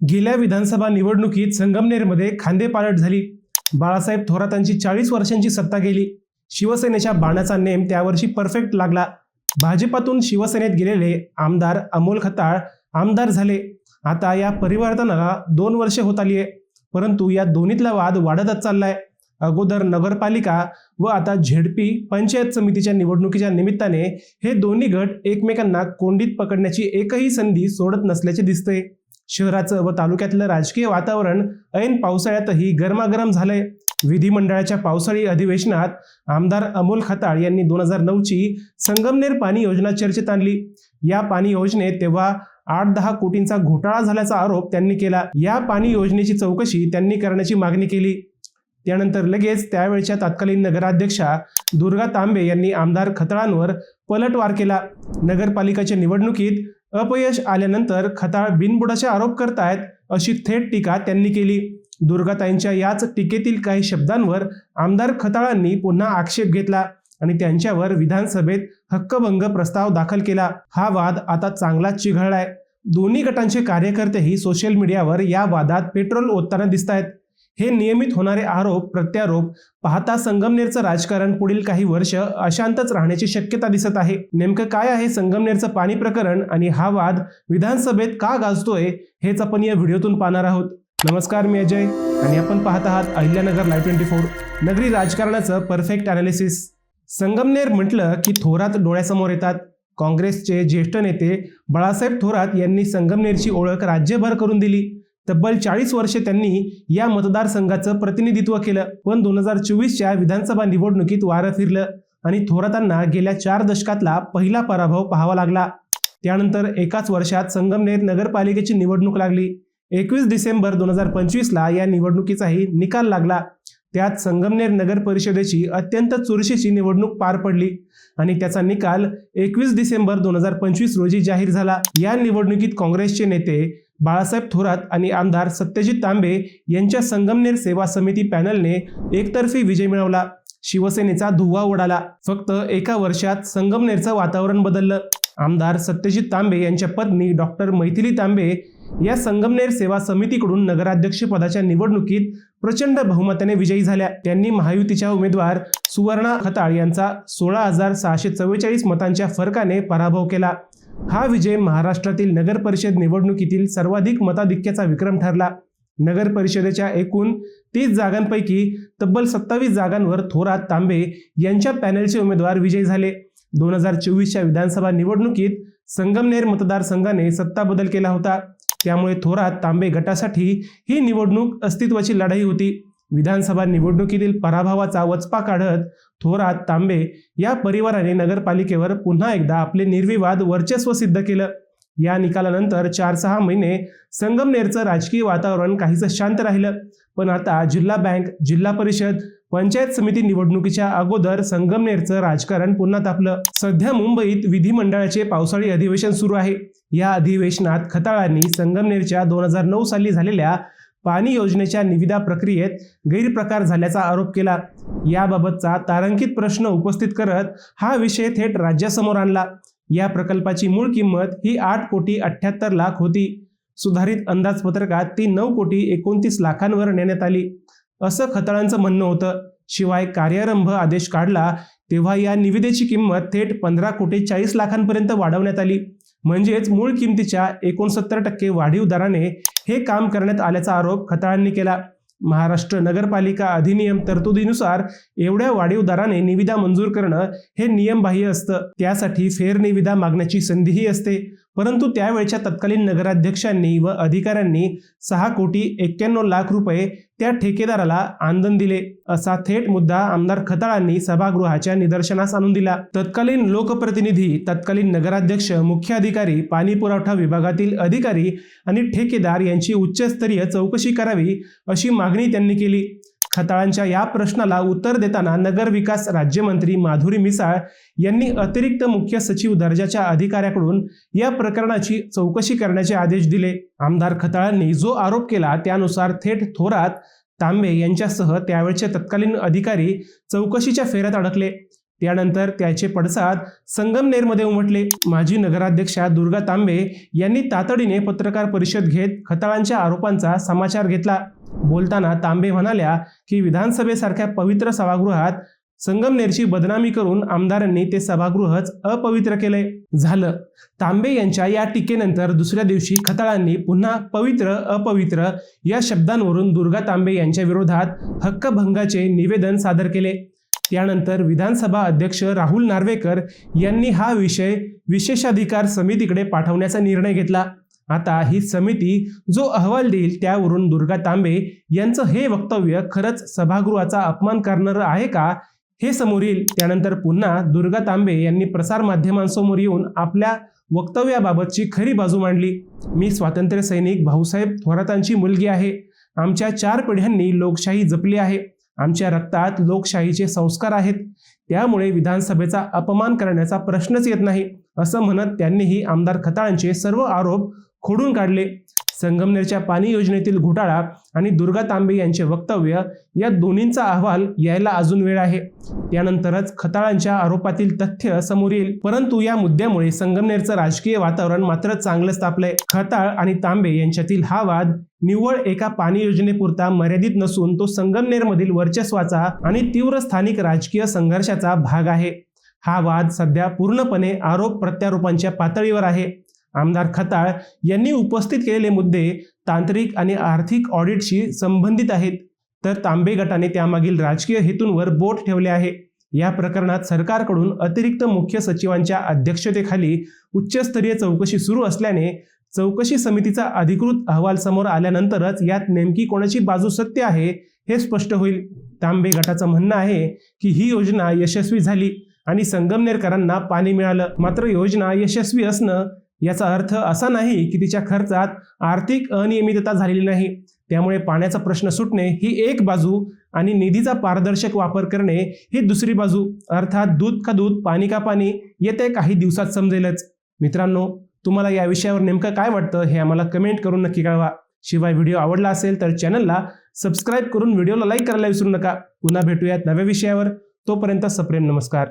गेल्या विधानसभा निवडणुकीत संगमनेरमध्ये खांदेपालट झाली। बाळासाहेब थोरातांची 40 वर्षांची सत्ता गेली। शिवसेनेच्या बाणाचा नेम त्यावर्षी परफेक्ट लागला। भाजपातून शिवसेनेत गेलेले आमदार अमोल खताळ आमदार झाले। आता या परिवर्तनाला 2 वर्षे होत आली आहे, परंतु या दोन्हीतला वाद वाढतच चाललाय। अगोदर नगरपालिका व आता झेडपी पंचायत समितीच्या निवडणुकीच्या निमित्ताने हे दोन्ही गट एकमेकांना कोंडीत पकडण्याची एकही संधी सोडत नसल्याचे दिसते। शहराचं व तालुक्यातलं राजकीय वातावरण ऐन पावसाळ्यातही गरमागरम झालंय। विधिमंडळाच्या पावसाळी अधिवेशनात आमदार अमोल खताळ यांनी 2009 ची संगमनेर पाणी योजना चर्चेत आणली। या पाणी योजनेत तेव्हा 8-10 कोटींचा घोटाळा झाल्याचा आरोप त्यांनी केला। या पाणी योजनेची चौकशी त्यांनी करण्याची मागणी केली। त्यानंतर लगेच त्यावेळच्या तत्कालीन नगराध्यक्षा दुर्गा तांबे यांनी आमदार खताळांवर पलटवार केला। नगरपालिकेच्या निवडणुकीत अपयश आल्यानंतर खताळ बिनबुडाचे आरोप करतायत अशी थेट टीका त्यांनी केली। दुर्गाताईंच्या याच टीकेतील काही शब्दांवर आमदार खताळांनी पुन्हा आक्षेप घेतला आणि त्यांच्यावर विधानसभेत हक्कभंग प्रस्ताव दाखल केला। हा वाद आता चांगलाच चिघळलाय। दोन्ही गटांचे कार्यकर्तेही सोशल मीडियावर या वादात पेट्रोल ओतताना दिसतायत। हे नियमित होणारे आरोप प्रत्यारोप पाहता संगमनेरचं राजकारण पुढील काही वर्ष अशांतच राहण्याची शक्यता दिसत आहे। नेमकं काय आहे संगमनेरचं पाणी प्रकरण आणि हा वाद विधानसभेत का गाजतोय हेच आपण या व्हिडिओतून पाहणार आहोत। नमस्कार, मी अजय आणि आपण पाहत आहात अहिल्यानगर लाईव्ह 24, नगरी राजकारणाचं परफेक्ट ॲनालिसिस। संगमनेर म्हटलं की थोरात डोळ्यासमोर येतात। काँग्रेसचे ज्येष्ठ नेते बाळासाहेब थोरात यांनी संगमनेरची ओळख राज्यभर करून दिली। तब्बल 40 वर्षे त्यांनी या मतदारसंघाचं प्रतिनिधित्व केलं, पण 2024च्या विधानसभा निवडणुकीत वारं फिरलं आणि थोरातांना गेल्या 4 दशकातला पहिला पराभव पाहावा लागला। त्यानंतर एकाच वर्षात संगमनेर नगरपालिकेची निवडणूक लागली। 21 डिसेंबर 2025ला या निवडणुकीचाही निकाल लागला। त्यात संगमनेर नगर परिषदेची अत्यंत चुरशीची निवडणूक पार पडली आणि त्याचा निकाल 21 डिसेंबर 2025 रोजी जाहीर झाला। या निवडणुकीत काँग्रेसचे नेते बाळासाहेब थोरात आणि आमदार सत्यजित तांबे यांच्या संगमनेर सेवा समिती पॅनलने एकतर्फी विजय मिळवला। शिवसेनेचा धुव्वा उडाला। फक्त एका वर्षात संगमनेरचं वातावरण बदललं। आमदार सत्यजित तांबे यांच्या पत्नी डॉक्टर मैथिली तांबे या संगमनेर सेवा समितीकडून नगराध्यक्ष पदाच्या निवडणुकीत प्रचंड बहुमताने विजयी झाल्या। त्यांनी महायुतीच्या उमेदवार सुवर्णा खताळ यांचा 16,644 मतांच्या फरकाने पराभव केला। हा विजय महाराष्ट्रातील नगर परिषद निवडणुकीतील सर्वाधिक मताधिक्याचा विक्रम ठरला। नगर परिषदेच्या एकूण 30 जागांपैकी तब्बल 27 जागांवर थोरात तांबे यांच्या पॅनलचे उमेदवार विजयी झाले। 2024च्या विधानसभा निवडणुकीत संगमनेर मतदारसंघाने सत्ता बदल केला होता, त्यामुळे थोरात तांबे गटासाठी ही निवडणूक अस्तित्वाची लढाई होती। विधानसभा निवडणुकीतील पराभवाचा वचपा काढत थोरात तांबे या परिवाराने नगरपालिकेवर पुन्हा एकदा आपले निर्विवाद वर्चस्व सिद्ध केलं। या निकालानंतर 4-6 महिने संगमनेरचं राजकीय वातावरण काहीसं शांत राहिलं, पण आता जिल्हा बँक, जिल्हा परिषद, पंचायत समिती निवडणुकीच्या अगोदर संगमनेरचं राजकारण पुन्हा तापलं। सध्या मुंबईत विधिमंडळाचे पावसाळी अधिवेशन सुरू आहे। या अधिवेशनात खताळांनी संगमनेरच्या 2009 साली झालेल्या पाणी योजनेच्या निविदा प्रक्रियेत गैरप्रकार झाल्याचा आरोप केला। याबाबतचा तारांकित प्रश्न उपस्थित करत हा विषय थेट राज्यासमोर आणला। या प्रकल्पाची मूळ किंमत ही 8,78 लाख होती। सुधारित अंदाजपत्रकात ती 9,29 लाखांवर नेण्यात आली, असं खताळांचं म्हणणं होतं। शिवाय कार्यारंभ आदेश काढला तेव्हा या निविदेची किंमत थेट 15,40 लाखांपर्यंत वाढवण्यात आली। म्हणजेच मूळ किमतीच्या 69% वाढीव दराने हे काम करण्यात आल्याचा आरोप खताळांनी केला। महाराष्ट्र नगरपालिका अधिनियम तरतुदीनुसार एवढ्या वाढीव दराने निविदा मंजूर करणं हे नियमबाह्य असतं। त्यासाठी फेरनिविदा मागण्याची संधीही असते, परंतु त्यावेळच्या तत्कालीन नगराध्यक्षांनी व अधिकाऱ्यांनी 6,91 लाख रुपये त्या ठेकेदाराला आंदण दिले, असा थेट मुद्दा आमदार खताळांनी सभागृहाच्या निदर्शनास आणून दिला। तत्कालीन लोकप्रतिनिधी, तत्कालीन नगराध्यक्ष, मुख्य अधिकारी, पाणी पुरवठा विभागातील अधिकारी आणि ठेकेदार यांची उच्चस्तरीय चौकशी करावी अशी मागणी त्यांनी केली। खताळांच्या या प्रश्नाला उत्तर देताना नगरविकास राज्यमंत्री माधुरी मिसाळ यांनी अतिरिक्त मुख्य सचिव दर्जाच्या अधिकाऱ्याकडून या प्रकरणाची चौकशी करण्याचे आदेश दिले। आमदार खताळांनी जो आरोप केला त्यानुसार थेट थोरात तांबे यांच्यासह त्यावेळचे तत्कालीन अधिकारी चौकशीच्या फेऱ्यात अडकले। त्यानंतर त्याचे पडसाद संगमनेरमध्ये उमटले. माजी नगराध्यक्षा दुर्गा तांबे यांनी तातडीने पत्रकार परिषद घेत खताळांच्या आरोपांचा समाचार घेतला. बोलताना तांबे म्हणाल्या की विधानसभेसारख्या पवित्र सभागृहात संगमनेरची बदनामी करून आमदारांनी ते सभागृहच अपवित्र केले. झालं. तांबे यांच्या या टीकेनंतर दुसऱ्या दिवशी खताळांनी पुन्हा पवित्र अपवित्र या शब्दांवरून दुर्गा तांबे यांच्या विरोधात हक्कभंगाचे निवेदन सादर केले. त्यानंतर विधानसभा अध्यक्ष राहुल नार्वेकर यांनी हा विषय विशेषाधिकार समितीकडे पाठवण्याचा निर्णय घेतला. आता ही समिती जो अहवाल देईल त्यावरून दुर्गा तांबे यांचं हे वक्तव्य खरंच सभागृहाचा अपमान करणारं आहे का हे समोर येईल. त्यानंतर पुन्हा दुर्गा तांबे यांनी प्रसार माध्यमांसमोर येऊन आपल्या वक्तव्याबाबतची खरी बाजू मांडली. मी स्वातंत्र्य सैनिक भाऊसाहेब थोरातांची मुलगी आहे. आमच्या 4 पिढ्यांनी लोकशाही जपली आहे. आमच्या रक्तात लोकशाहीचे संस्कार आहेत. त्यामुळे विधानसभेचा अपमान करण्याचा प्रश्नच येत नाही, असं म्हणत त्यांनीही आमदार खताळांचे सर्व आरोप खोडून काढले. संगमनेरच्या पाणी योजनेतील घोटाळा आणि दुर्गा तांबे यांचे वक्तव्य या दोन्हींचा अहवाल यायला अजून वेळ आहे. त्यानंतरच खताळांच्या आरोपातील तथ्य समोर येईल. परंतु या मुद्द्यामुळे संगमनेरचं राजकीय वातावरण मात्र चांगलंच तापलंय. खताळ आणि तांबे यांच्यातील हा वाद निव्वळ एका पाणी योजनेपुरता मर्यादित नसून तो संगमनेरमधील वर्चस्वाचा आणि तीव्र स्थानिक राजकीय संघर्षाचा भाग आहे. हा वाद सध्या पूर्णपणे आरोप प्रत्यारोपांच्या पातळीवर आहे. आमदार खताळ यांनी उपस्थित केलेले मुद्दे तांत्रिक आणि आर्थिक ऑडिटशी संबंधित आहेत, तर तांबे गटाने त्यामागील राजकीय हेतूंवर बोट ठेवले आहे. या प्रकरणात सरकारकडून अतिरिक्त मुख्य सचिवांच्या अध्यक्षतेखाली उच्चस्तरीय चौकशी सुरू असल्याने चौकशी समितीचा अधिकृत अहवाल समोर आल्यानंतरच यात नेमकी कोणाची बाजू सत्य आहे हे स्पष्ट होईल. तांबे गटाचं म्हणणं आहे की ही योजना यशस्वी झाली आणि संगमनेरकरांना पाणी मिळालं. मात्र योजना यशस्वी असणं याचा अर्थ असा नाही की तिच्या खर्चात आर्थिक अनियमितता झालेली नाही. त्यामुळे पाण्याचा प्रश्न सुटणे ही एक बाजू आणि निधीचा पारदर्शक वापर करणे ही दुसरी बाजू. अर्थात दूध का दूध पाणी का पाणी येत्या काही दिवसात समजेलच. मित्रांनो, तुम्हाला या विषयावर नेमकं काय वाटतं हे आम्हाला कमेंट करून नक्की कळवा. शिवाय व्हिडिओ आवडला असेल तर चॅनलला सबस्क्राईब करून व्हिडिओला लाईक करायला विसरू नका. पुन्हा भेटूयात नव्या विषयावर. तोपर्यंत सप्रेम नमस्कार.